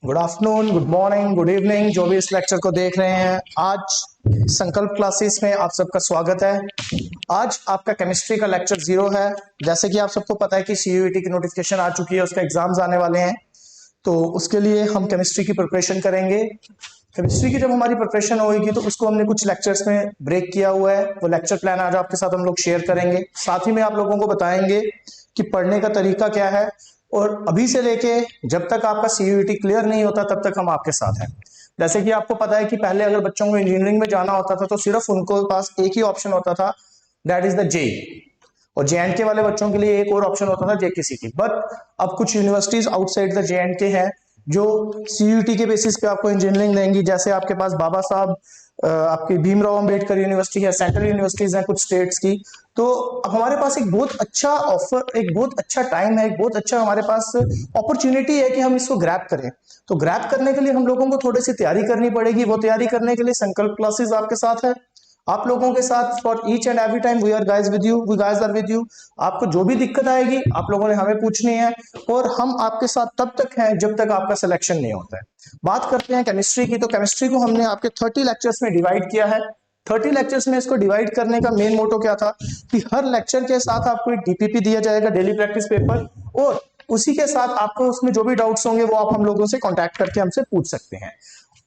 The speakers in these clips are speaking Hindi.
Good afternoon, good morning, good evening, जो भी इस लेक्चर को देख रहे हैं। आज संकल्प क्लासेस में आप सबका स्वागत है। आज आपका केमिस्ट्री का लेक्चर 0 है। जैसे कि आप सबको पता है कि सीयूईटी की नोटिफिकेशन आ चुकी है, उसका एग्जाम्स आने वाले हैं, तो उसके लिए हम केमिस्ट्री की प्रिपरेशन करेंगे। केमिस्ट्री की जब हमारी प्रिपरेशन होगी तो उसको हमने कुछ लेक्चर्स में ब्रेक किया हुआ है। वो लेक्चर प्लान आज आपके साथ हम लोग शेयर करेंगे। साथ ही में आप लोगों को बताएंगे कि पढ़ने का तरीका क्या है, और अभी से लेके जब तक आपका सीयूईटी क्लियर नहीं होता तब तक हम आपके साथ हैं। जैसे कि आपको पता है कि पहले अगर बच्चों को इंजीनियरिंग में जाना होता था तो सिर्फ उनको पास एक ही ऑप्शन होता था, दैट इज द जेई, और जेएनके वाले बच्चों के लिए एक और ऑप्शन होता था जेकेसीटी। बट अब कुछ यूनिवर्सिटीज आउटसाइड द जेएनके हैं जो सीयूईटी के बेसिस पे आपको इंजीनियरिंग देंगी। जैसे आपके पास बाबा साहब, आपकी भीमराव अंबेडकर यूनिवर्सिटी है, सेंट्रल यूनिवर्सिटीज हैं कुछ स्टेट्स की। तो अब हमारे पास एक बहुत अच्छा ऑफर, एक बहुत अच्छा टाइम है, एक बहुत अच्छा हमारे पास अपॉर्चुनिटी है कि हम इसको ग्रैब करें। तो ग्रैब करने के लिए हम लोगों को थोड़ी सी तैयारी करनी पड़ेगी। वो तैयारी करने के लिए संकल्प क्लासेस आपके साथ है, आप लोगों के साथ। For each and every time we are guys with you, we guys are with you. आपको जो भी दिक्कत आएगी आप लोगों ने हमें पूछनी है, और हम आपके साथ तब तक हैं जब तक आपका सिलेक्शन नहीं होता है। बात करते हैं केमिस्ट्री की, तो केमिस्ट्री को हमने आपके 30 लेक्चर्स में डिवाइड किया है। 30 लेक्चर्स में इसको डिवाइड करने का मेन मोटो क्या था कि हर लेक्चर के साथ आपको एक डीपीपी दिया जाएगा, डेली प्रैक्टिस पेपर, और उसी के साथ आपको उसमें जो भी डाउट्स होंगे वो आप हम लोगों से कांटेक्ट करके हमसे पूछ सकते हैं।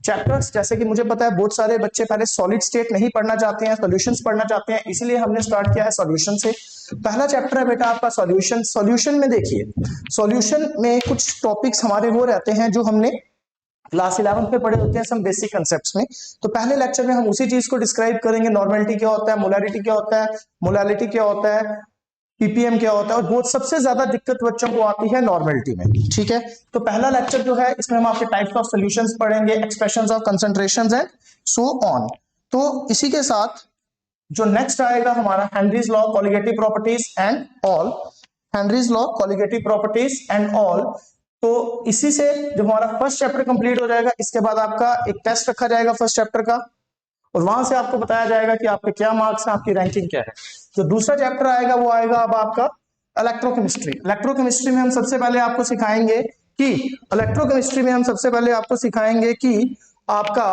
चैप्टर्स, जैसे कि मुझे पता है बहुत सारे बच्चे पहले सॉलिड स्टेट नहीं पढ़ना चाहते हैं, सॉल्यूशंस पढ़ना चाहते हैं, इसलिए हमने स्टार्ट किया है सॉल्यूशन से। पहला चैप्टर है बेटा आपका सॉल्यूशन। सॉल्यूशन में देखिए, सॉल्यूशन में कुछ टॉपिक्स हमारे वो रहते हैं जो हमने क्लास 11 पे पढ़े होते हैं, सम बेसिक कांसेप्ट्स में। तो पहले लेक्चर में हम उसी चीज को डिस्क्राइब करेंगे। नॉर्मेलिटी क्या होता है, मोलैरिटी क्या होता है, मोलैलिटी क्या होता है, पीपीएम क्या होता है, और बहुत सबसे ज्यादा दिक्कत बच्चों को आती है नॉर्मेलिटी में। ठीक है, तो पहला लेक्चर जो है इसमें हम आपके टाइप्स ऑफ सॉल्यूशंस पढ़ेंगे, expressions of concentrations and so on. तो इसी के साथ जो नेक्स्ट आएगा हमारा Henry's law, colligative properties and all. Henry's law, colligative properties and all. तो इसी से जब हमारा फर्स्ट चैप्टर कंप्लीट हो जाएगा, इसके बाद आपका एक टेस्ट रखा जाएगा फर्स्ट चैप्टर का, और वहां से आपको बताया जाएगा कि आपके क्या मार्क्स हैं, आपकी रैंकिंग क्या है। जो दूसरा चैप्टर आएगा वो आएगा अब आपका इलेक्ट्रोकेमिस्ट्री। इलेक्ट्रोकेमिस्ट्री में हम सबसे पहले आपको सिखाएंगे कि इलेक्ट्रोकेमिस्ट्री में हम सबसे पहले आपको सिखाएंगे कि आपका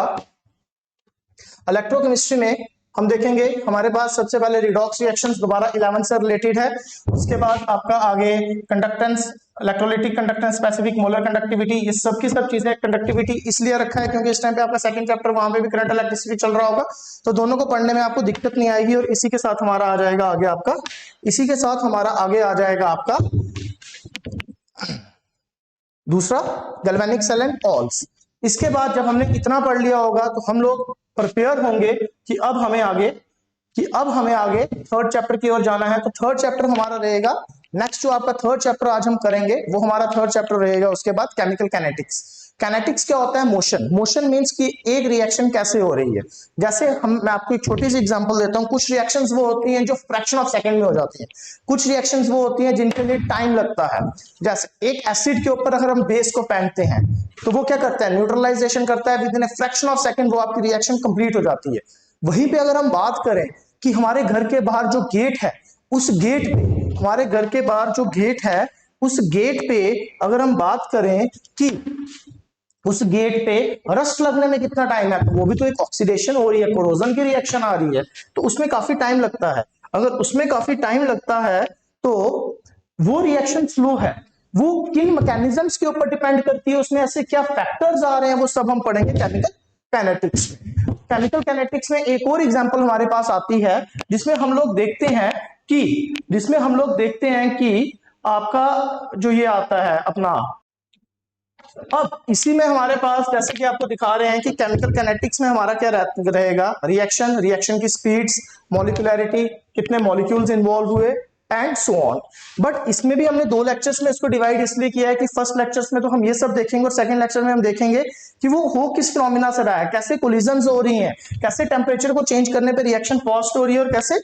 इलेक्ट्रोकेमिस्ट्री में हम देखेंगे हमारे पास सबसे पहले रिडॉक्स रिएक्शंस, दोबारा 11 से रिलेटेड है। उसके बाद आपका आगे conductance, electrolytic conductance, specific molar conductivity, ये सब की सब चीजें। कंडक्टिविटी इसलिए रखा है क्योंकि इस टाइम पे आपका सेकंड चैप्टर वहां पे भी करंट इलेक्ट्रिसिटी चल रहा होगा, तो दोनों को पढ़ने में आपको दिक्कत नहीं आएगी। और इसी के साथ हमारा आ जाएगा आगे आपका, इसी के साथ हमारा आगे आ जाएगा आपका दूसरा गैल्वेनिक सेल एंड ऑल्स। इसके बाद जब हमने इतना पढ़ लिया होगा तो हम लोग प्रिपेयर होंगे कि अब हमें आगे थर्ड चैप्टर की ओर जाना है। तो थर्ड चैप्टर हमारा रहेगा नेक्स्ट, जो आपका थर्ड चैप्टर आज हम करेंगे वो हमारा थर्ड चैप्टर रहेगा। उसके बाद केमिकल कैनेटिक्स। कैनेटिक्स क्या होता है? मोशन। मोशन मींस कि एक रिएक्शन कैसे हो रही है। जैसे मैं आपको एक छोटी सी एग्जांपल देता हूं। कुछ रिएक्शंस वो होती हैं जो फ्रैक्शन ऑफ सेकंड में हो जाती हैं, कुछ रिएक्शंस वो होती हैं जिनके लिए टाइम लगता है। जैसे एक एसिड के ऊपर अगर हम बेस को पहनते हैं तो वो क्या करता है, न्यूट्रलाइजेशन करता है, with in a fraction of second वो आपकी रिएक्शन कंप्लीट हो जाती है। वहीं पे अगर हम बात करें कि हमारे घर के बाहर जो गेट है, उस गेट पे, हमारे घर के बाहर जो गेट है उस गेट पे अगर हम बात करें कि उस गेट पे रस्ट लगने में कितना टाइम है, तो वो भी तो एक ऑक्सीडेशन हो रही है, कोरोजन की रिएक्शन आ रही है, तो उसमें काफी टाइम लगता है। अगर उसमें काफी टाइम लगता है तो वो रिएक्शन स्लो है। वो किन मैकेनिज्म्स के ऊपर डिपेंड करती है, उसमें ऐसे क्या फैक्टर्स आ रहे हैं, वो सब हम पढ़ेंगे केमिकल कैनेटिक्स में। केमिकल कैनेटिक्स में एक और एग्जांपल हमारे पास आती है जिसमें हम लोग देखते हैं कि आपका जो ये आता है अपना, अब इसी में हमारे पास जैसे कि आपको दिखा रहे हैं कि केमिकल कैनेटिक्स में हमारा क्या रहेगा, रिएक्शन की स्पीड्स, मॉलिक्यूलैरिटी, कितने मॉलिक्यूल्स इन्वॉल्व हुए, एंड सो ऑन। बट इसमें भी हमने 2 लेक्चर्स में इसको डिवाइड इसलिए किया है कि फर्स्ट लेक्चर्स में तो हम ये सब देखेंगे और सेकंड लेक्चर में हम देखेंगे कि वो हो किस फिनोमिना से रहा है, कैसे कोलिजन्स हो रही हैं, कैसे टेम्परेचर को चेंज करने पर रिएक्शन फास्ट हो रही है और कैसे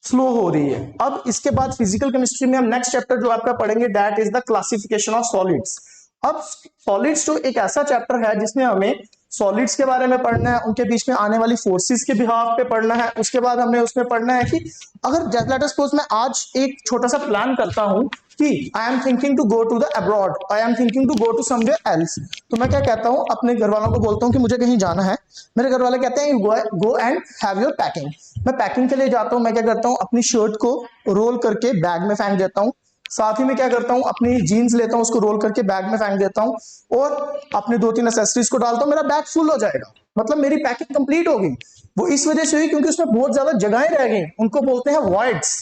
स्लो हो रही है। अब इसके बाद फिजिकल केमिस्ट्री में हम नेक्स्ट चैप्टर जो आपका पढ़ेंगे that is the classification of solids. अब सॉलिड्स तो एक ऐसा चैप्टर है जिसमें हमें सॉलिड्स के बारे में पढ़ना है, उनके बीच में आने वाली फोर्सेस के बिहाफ पे पढ़ना है। उसके बाद हमने उसमें पढ़ना है कि अगर लेट अस सपोज मैं आज एक छोटा सा प्लान करता हूं कि I am thinking to go to the abroad, I am thinking to go to somewhere else, तो मैं क्या कहता हूं, अपने घर वालों को बोलता हूं कि मुझे कहीं जाना है। मेरे घर वाले कहते हैं go and have your packing. मैं पैकिंग के लिए जाता हूं, मैं क्या करता हूं, अपनी शर्ट को रोल करके बैग में फेंक देता हूं। साथ ही में क्या करता हूं, अपनी जीन्स लेता हूं, उसको रोल करके बैग में फेंक देता हूं और अपने 2-3 एक्सेसरीज को डालता हूं, मेरा बैग फुल हो जाएगा। मतलब मेरी पैकिंग कंप्लीट हो गई। वो इस वजह से हुई क्योंकि उसमें बहुत ज्यादा जगहें रह गई, उनको बोलते हैं वॉइड्स।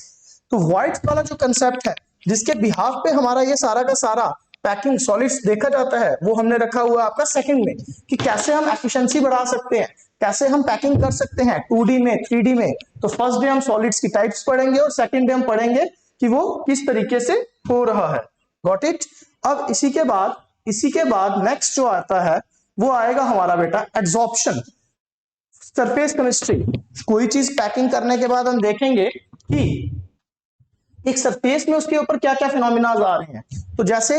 तो वॉइड्स वाला जो कंसेप्ट है जिसके बिहाफ पे हमारा ये सारा का सारा पैकिंग सॉलिड्स देखा जाता है, वो हमने रखा हुआ है आपका सेकंड में, कि कैसे हम एफिशिएंसी बढ़ा सकते हैं, कैसे हम पैकिंग कर सकते हैं 2D में 3D में। तो फर्स्ट डे हम सॉलिड्स की टाइप्स पढ़ेंगे और सेकंड डे हम पढ़ेंगे कि वो किस तरीके से हो रहा है। Got it. अब इसी के बाद नेक्स्ट जो आता है वो आएगा हमारा बेटा एड्सॉर्प्शन, सरफेस केमिस्ट्री। कोई चीज पैकिंग करने के बाद हम देखेंगे कि एक सरफेस में उसके ऊपर क्या क्या फिनोमिना आ रहे हैं। तो जैसे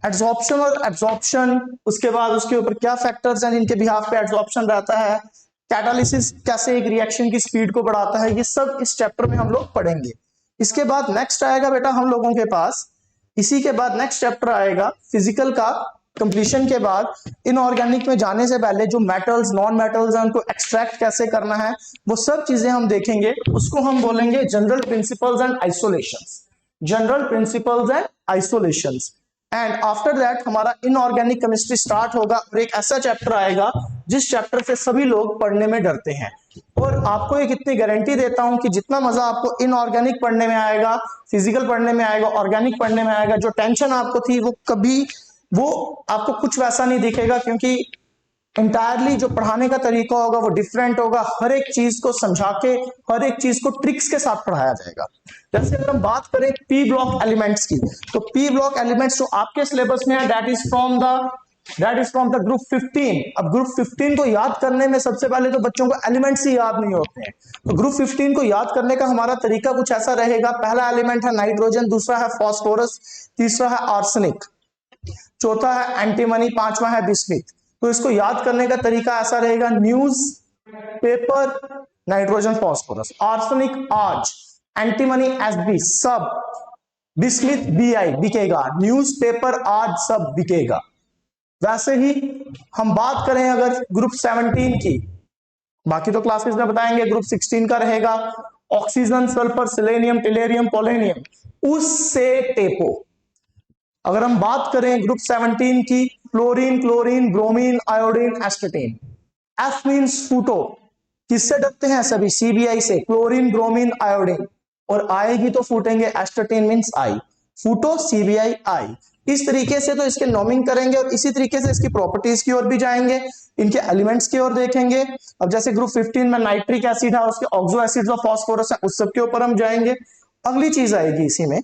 एड्सॉर्प्शन और एब्जॉर्प्शन, उसके बाद उसके ऊपर क्या फैक्टर्स हैं जिनके बिहाफ पे एड्सॉर्प्शन रहता है, कैटालिसिस कैसे एक रिएक्शन की स्पीड को बढ़ाता है, ये सब इस चैप्टर में हम लोग पढ़ेंगे। इसके बाद नेक्स्ट आएगा बेटा हम लोगों के पास, इसी के बाद नेक्स्ट चैप्टर आएगा फिजिकल का। कंप्लीशन के बाद इनऑर्गेनिक में जाने से पहले जो मेटल्स नॉन मेटल्स हैं उनको एक्सट्रैक्ट कैसे करना है, वो सब चीजें हम देखेंगे। उसको हम बोलेंगे general principles and isolations, general principles and isolations. And after that हमारा इनऑर्गेनिक केमिस्ट्री स्टार्ट होगा और एक ऐसा चैप्टर आएगा जिस चैप्टर से सभी लोग पढ़ने में डरते हैं। और आपको एक इतनी गारंटी देता हूं कि जितना मजा आपको इनऑर्गेनिक पढ़ने में आएगा, फिजिकल पढ़ने में आएगा, ऑर्गेनिक पढ़ने में आएगा, जो टेंशन आपको थी वो आपको कुछ वैसा नहीं दिखेगा, क्योंकि इंटायरली जो पढ़ाने का तरीका होगा वो डिफरेंट होगा। हर एक चीज को समझा के, हर एक चीज को ट्रिक्स के साथ पढ़ाया जाएगा। जैसे अगर हम बात करें पी ब्लॉक एलिमेंट्स की, तो पी ब्लॉक एलिमेंट्स जो आपके सिलेबस में है that is from the group 15। अब ग्रुप 15 को याद करने में सबसे पहले तो बच्चों को एलिमेंट्स ही याद नहीं होते हैं। तो ग्रुप 15 को याद करने का हमारा तरीका कुछ ऐसा रहेगा, पहला एलिमेंट है नाइट्रोजन, दूसरा है फास्फोरस, तीसरा है आर्सेनिक, चौथा है एंटीमनी, पांचवा है बिस्मिथ। तो इसको याद करने का तरीका ऐसा रहेगा, news paper nitrogen phosphorus, arsenic आज, एंटीमनी एसबी सब, बिस्मिथ बीआई बिकेगा, न्यूज पेपर आज सब बिकेगा। वैसे ही हम बात करें अगर ग्रुप 17 की, बाकी तो क्लासेस में बताएंगे, ग्रुप 16 का रहेगा ऑक्सीजन, सल्फर, सिलेनियम, टिलेरियम, पोलेनियम, उससे टेपो। अगर हम बात करें ग्रुप 17 की, fluorine, chlorine, bromine, iodine, एस्टेटीन। F means फूटो, किससे डरते हैं सभी, सीबीआई से, क्लोरीन, ब्रोमीन, आयोडीन, और आएगी तो फूटेंगे, एस्टेटीन मींस आई, फूटो, सीबीआई, आई। इस तरीके से तो इसके नॉमिंग करेंगे और इसी तरीके से इसकी प्रॉपर्टीज की ओर भी जाएंगे, इनके एलिमेंट्स की ओर देखेंगे। अब जैसे ग्रुप 15 में नाइट्रिक एसिड है, उसके ऑक्सो एसिड्स और फास्फोरस है, उस सब के ऊपर हम जाएंगे। अगली चीज आएगी इसी में,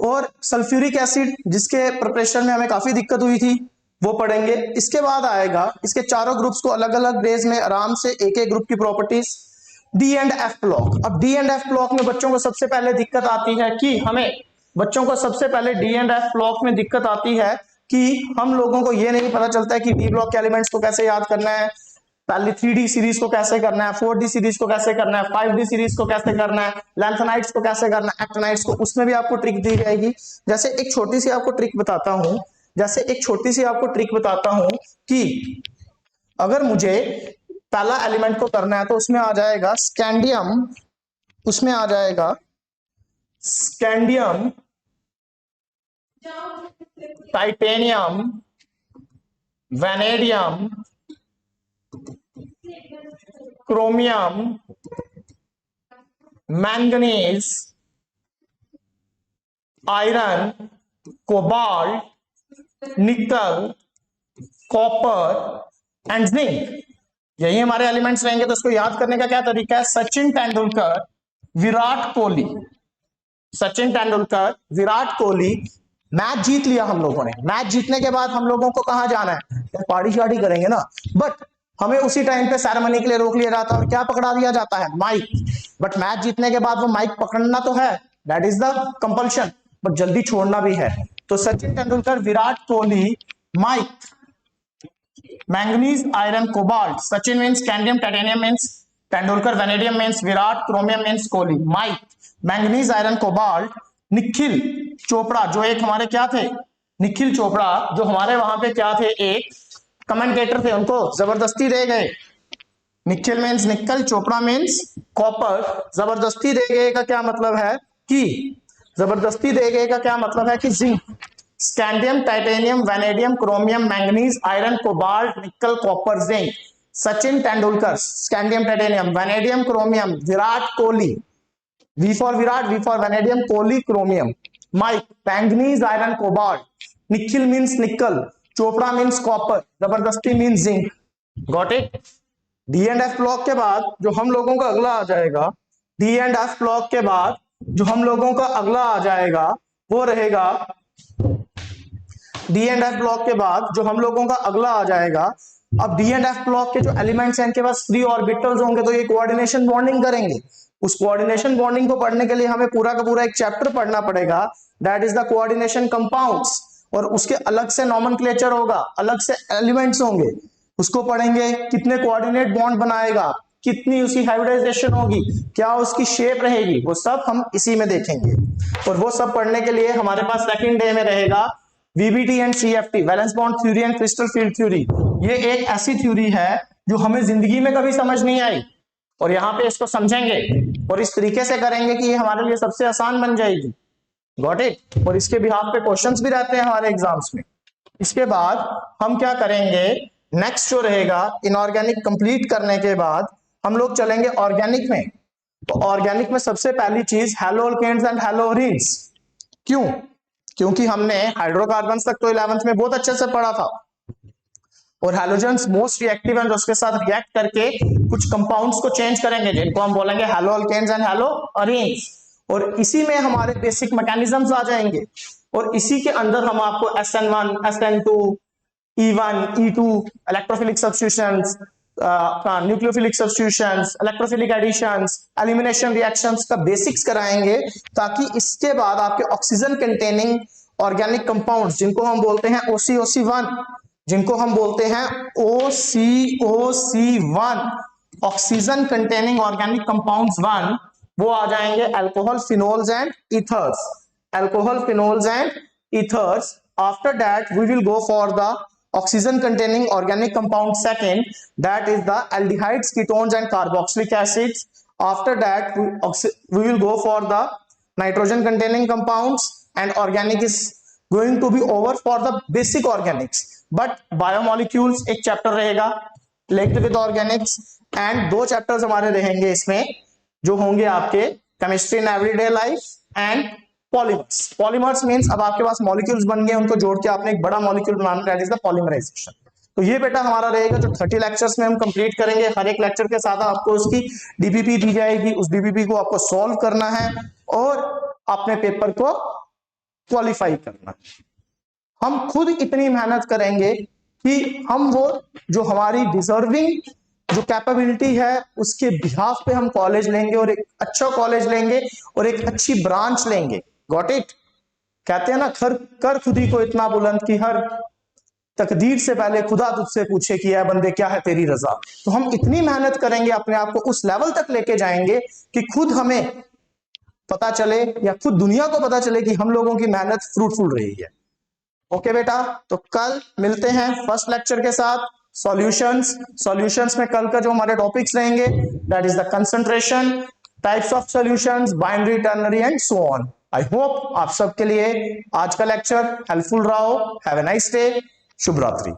और सल्फ्यूरिक एसिड जिसके प्रिपरेशन में हमें काफी दिक्कत हुई थी, वो पढ़ेंगे। इसके बाद आएगा इसके चारों ग्रुप्स को अलग अलग डेज में आराम से एक एक ग्रुप की properties. D and F block, अब डी एंड एफ ब्लॉक में बच्चों को सबसे पहले दिक्कत आती है कि डी एंड एफ ब्लॉक में दिक्कत आती है कि हम लोगों को ये नहीं पता चलता है कि डी ब्लॉक के एलिमेंट्स को कैसे याद करना है, पहले 3D सीरीज को कैसे करना है, 4D सीरीज को कैसे करना है, 5D सीरीज को कैसे करना है, लैंथेनाइड्स को कैसे करना है, एक्टिनाइड्स को, उसमें भी आपको ट्रिक दी जाएगी। जैसे एक छोटी सी आपको ट्रिक बताता हूं कि अगर मुझे पहला एलिमेंट को करना है तो उसमें आ जाएगा scandium, titanium, vanadium, chromium, manganese, iron, cobalt, nickel, copper and zinc. यही हमारे एलिमेंट्स रहेंगे। तो इसको याद करने का क्या तरीका है, सचिन तेंदुलकर, विराट कोहली, मैच जीत लिया हम लोगों ने। मैच जीतने के बाद हम लोगों को कहां जाना है, पार्टी शार्टी करेंगे ना, बट हमें उसी टाइम पे सेरेमनी के लिए रोक लिया जाता है और क्या पकड़ा दिया जाता है, माइक। बट मैच जीतने के बाद वो माइक पकड़ना तो है, that is the compulsion, but जल्दी छोड़ना भी है। तो Sachin Tendulkar, Virat Kohli, mike manganese iron cobalt, Sachin means scandium, titanium means Tendulkar, vanadium means Virat, chromium means Kohli. Mike, manganese iron cobalt, Nikhil Chopra जो एक हमारे क्या थे, निखिल चोपड़ा जो हमारे वहां पे क्या थे, एक कमेंटेटर थे, उनको जबरदस्ती दे गए। Nikhil means nickel, Chopra means copper. जबरदस्ती दे गए का क्या मतलब है कि, जबरदस्ती दे गए का क्या मतलब है कि zinc, scandium, titanium, vanadium, chromium, manganese, iron, cobalt, nickel, copper, zinc. Sachin Tendulkar, scandium, titanium, vanadium, chromium, Virat Kohli, V for Virat, V for vanadium, Kohli, chromium. Mike, manganese iron cobalt, Nikhil means nickel, Chopra means copper, जबरदस्ती means zinc. Got it. D and F block के बाद जो हम लोगों का अगला आ जाएगा, डी एंड एफ ब्लॉक के बाद जो हम लोगों का अगला आ जाएगा वो रहेगा, डी एंड एफ ब्लॉक के बाद जो हम लोगों का अगला आ जाएगा, अब डी एंड एफ ब्लॉक के जो एलिमेंट्स हैं इनके पास फ्री ऑर्बिटल्स होंगे, तो ये कोऑर्डिनेशन बॉन्डिंग करेंगे। उस कोऑर्डिनेशन बॉन्डिंग को पढ़ने के लिए हमें पूरा का पूरा एक चैप्टर पढ़ना पड़ेगा, that is the coordination compounds, और उसके अलग से नॉमेनक्लेचर होगा, अलग से एलिमेंट्स होंगे, उसको पढ़ेंगे। कितने कोऑर्डिनेट बॉन्ड बनाएगा, कितनी उसकी हाइब्रिडाइजेशन होगी, क्या उसकी शेप रहेगी, वो सब हम इसी में देखेंगे। और वो सब पढ़ने के लिए हमारे पास सेकंड डे में रहेगा VBT and CFT, valence bond theory and crystal field theory. ये एक ऐसी थ्योरी है जो हमें जिंदगी में कभी समझ नहीं आई, और यहाँ पे इसको समझेंगे और इस तरीके से करेंगे कि ये हमारे लिए सबसे आसान बन जाएगी। Got it. और इसके बिहाफ पे क्वेश्चंस भी रहते हैं हमारे एग्जाम्स में। इसके बाद हम क्या करेंगे, नेक्स्ट जो रहेगा इनऑर्गेनिक कंप्लीट करने के बाद हम लोग चलेंगे ऑर्गेनिक में। तो ऑर्गेनिक में सबसे पहली चीज halo alkanes and halo arenes. क्यों? क्योंकि हमने हाइड्रोकार्बन्स तक तो 11th में बहुत अच्छे से पढ़ा था, और हैलोजेंस मोस्ट रिएक्टिव हैं, उसके साथ रिएक्ट करके कुछ कंपाउंड्स को चेंज करेंगे जिनको हम बोलेंगे halo alkanes and halo arenes. और इसी में हमारे बेसिक मैकेनिज्म्स आ जाएंगे, और इसी के अंदर हम आपको SN1, SN2, E1, E2, electrophilic substitutions, nucleophilic substitutions, electrophilic additions, elimination reactions का बेसिक्स कराएंगे, ताकि इसके बाद आपके ऑक्सीजन कंटेनिंग ऑर्गेनिक कंपाउंड्स जिनको हम बोलते हैं OCOC1, जिनको हम बोलते हैं OCOC1, oxygen containing organic compounds 1, वो आ जाएंगे alcohol, phenols and ethers, alcohol, phenols and ethers. After that we will go for the oxygen containing organic compound second, that is the aldehydes, ketones and carboxylic acids. After that we will go for the nitrogen containing compounds, and organic is going to be over for the basic organics, but biomolecules एक चैप्टर रहेगा linked with organics, and 2 chapters हमारे रहेंगे इसमें जो होंगे आपके chemistry in everyday life and polymers. Polymers means अब आपके पास मॉलिक्यूल्स बन गए, उनको जोड़ के आपने एक बड़ा मॉलिक्यूल बनाना, दैट इज द पॉलीमराइजेशन। तो ये बेटा हमारा रहेगा जो 30 लेक्चर्स में हम कंप्लीट करेंगे। हर एक लेक्चर के साथ आपको उसकी डीपीपी दी जाएगी, उस डीपीपी को आपको सॉल्व करना है और अपने पेपर को क्वालिफाई करना है। हम खुद इतनी मेहनत करेंगे कि हम वो जो हमारी डिजर्विंग जो कैपेबिलिटी है उसके बिहाफ पे हम कॉलेज लेंगे, और एक अच्छा कॉलेज लेंगे और एक अच्छी ब्रांच लेंगे। Got it. कहते हैं ना, कर खुदी को इतना बुलंद कि हर तकदीर से पहले खुदा तुझसे पूछे कि है बंदे क्या है तेरी रजा। तो हम इतनी मेहनत करेंगे, अपने आप को उस लेवल तक लेके जाएंगे कि खुद हमें पता चले या खुद दुनिया को पता चले कि हम लोगों की मेहनत फ्रूटफुल रही है। ओके बेटा, तो कल मिलते हैं फर्स्ट लेक्चर के साथ सॉल्यूशंस में कल का जो हमारे टॉपिक्स रहेंगे, that is the concentration, types of solutions, binary, ternary and so on. I hope आप सबके लिए आज का लेक्चर हेल्पफुल रहा हो। हैव ए नाइस डे, शुभ रात्रि।